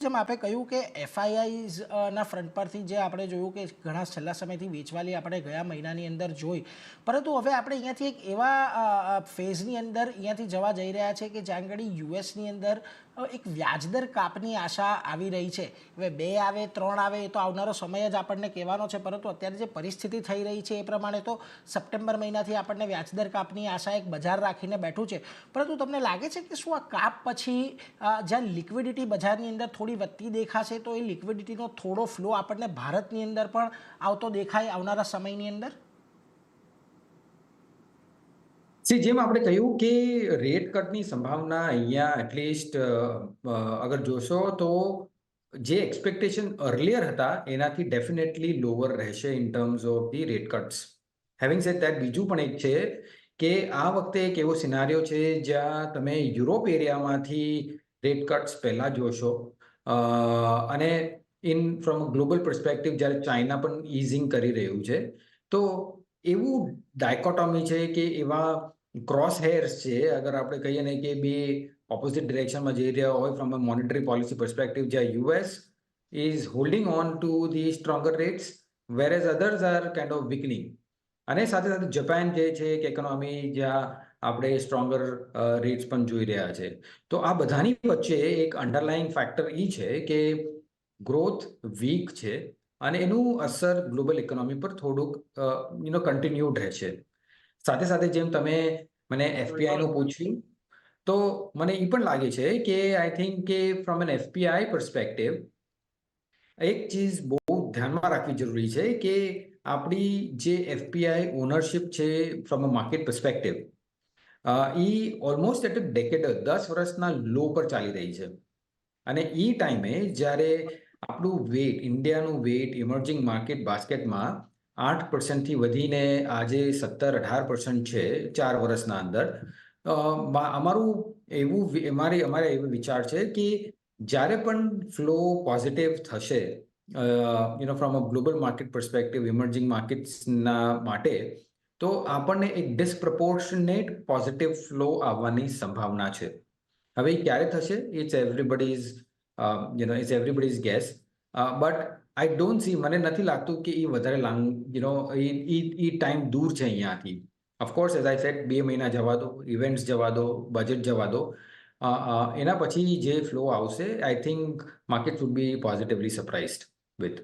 જેમ આપે કહ્યું કે એફઆઈઆઈઝ ના ફ્રન્ટ પરથી જે આપણે જોયું કે ઘણા છેલ્લા સમયથી વેચવાલી આપણે ગયા મહિનાની અંદર જોઈ, પરંતુ હવે આપણે અહીંયાથી એક એવા ફેઝની અંદર અહીંયાથી જવા જઈ રહ્યા છે કે જ્યાં આગળ યુએસની અંદર એક વ્યાજદર કાપની આશા આવી રહી છે. હવે 2 આવે 3 આવે એ તો આવનારો સમય જ આપણને કહેવાનો છે, પરંતુ અત્યારે જે પરિસ્થિતિ થઈ રહી છે એ પ્રમાણે તો સપ્ટેમ્બર મહિનાથી આપણને વ્યાજદર કાપની આશા એક બજાર રાખીને બેઠું છે. પરંતુ તમને લાગે છે કે શું આ કાપ પછી જ્યાં લિક્વિડિટી બજારની અંદર થોડી વધતી દેખાશે તો એ લિક્વિડિટીનો થોડો ફ્લો આપણને ભારતની અંદર પણ આવતો દેખાય આવનારા સમયની અંદર? જેમ આપણે કહ્યું કે રેટ કટની સંભાવના અહીંયા એટલીસ્ટ અગર જોશો તો જે એક્સપેક્ટેશન અર્લિયર હતા એનાથી ડેફિનેટલી લોઅર રહેશે in terms of the rate cuts. Having said that, બીજું પણ એક છે કે આ વખતે એક એવો સિનારીઓ છે જ્યાં તમે યુરોપ એરિયામાંથી રેટ કટ્સ પહેલા જોશો, અને ફ્રોમ ગ્લોબલ પર્સપેક્ટિવ જ્યારે ચાઇના પણ ઇઝિંગ કરી રહ્યું છે, તો એવું ડાયકોટોમી છે કે એવા ક્રોસ હેર્સ છે, અગર આપણે કહીએ ને કે બે ઓપોઝિટ ડિરેક્શનમાં જઈ રહ્યા હોય from a monetary policy perspective, જ્યાં US is holding on to the stronger rates whereas others are kind of weakening. અને સાથે સાથે જાપાન જે છે એક ઇકોનોમી જ્યાં આપણે સ્ટ્રોંગર રેટ્સ પણ જોઈ રહ્યા છે. તો આ બધાની વચ્ચે એક અંડરલાઇંગ ફેક્ટર એ છે કે ગ્રોથ વીક છે અને એનું અસર ગ્લોબલ ઇકોનોમી પર થોડુંક કન્ટિન્યુડ રહેશે. સાથે સાથે જેમ તમે મને એફપીઆઈનું પૂછ્યું, તો મને એ પણ લાગે છે કે આઈ થિંક કે ફ્રોમ એન એફપીઆઈ પર્સપેક્ટિવ એક ચીજ બહુ ધ્યાનમાં રાખવી જરૂરી છે કે આપણી જે એફપીઆઈ ઓનરશિપ છે ફ્રોમ અ માર્કેટ પર્સપેક્ટિવ, એ ઓલમોસ્ટ એટ અ ડેકેડ 10 વર્ષના લો પર ચાલી રહી છે. અને એ ટાઈમે જ્યારે આપણું વેટ, ઇન્ડિયાનું વેટ ઇમર્જિંગ માર્કેટ બાસ્કેટમાં 8%થી વધીને આજે 17-18% છે 4 વર્ષના અંદર, અમારું અમારે એવો વિચાર છે કે જ્યારે પણ ફ્લો પોઝિટિવ થશે from a global market perspective emerging માર્કેટ્સના માટે, તો આપણને એક ડિસપ્રપોર્શનેટ પોઝિટિવ ફ્લો આવવાની સંભાવના છે. હવે ક્યારે થશે it's everybody's guess, but I don't see, મને નથી લાગતું કે એ વધારે એ ટાઈમ દૂર છે અહીંયાથી. ઓફકોર્સ એઝ આઈ સેડ 2 મહિના જવા દો, ઇવેન્ટ્સ જવા દો, બજેટ જવા દો, એના પછી જે ફ્લો આવશે I think market would be positively surprised with.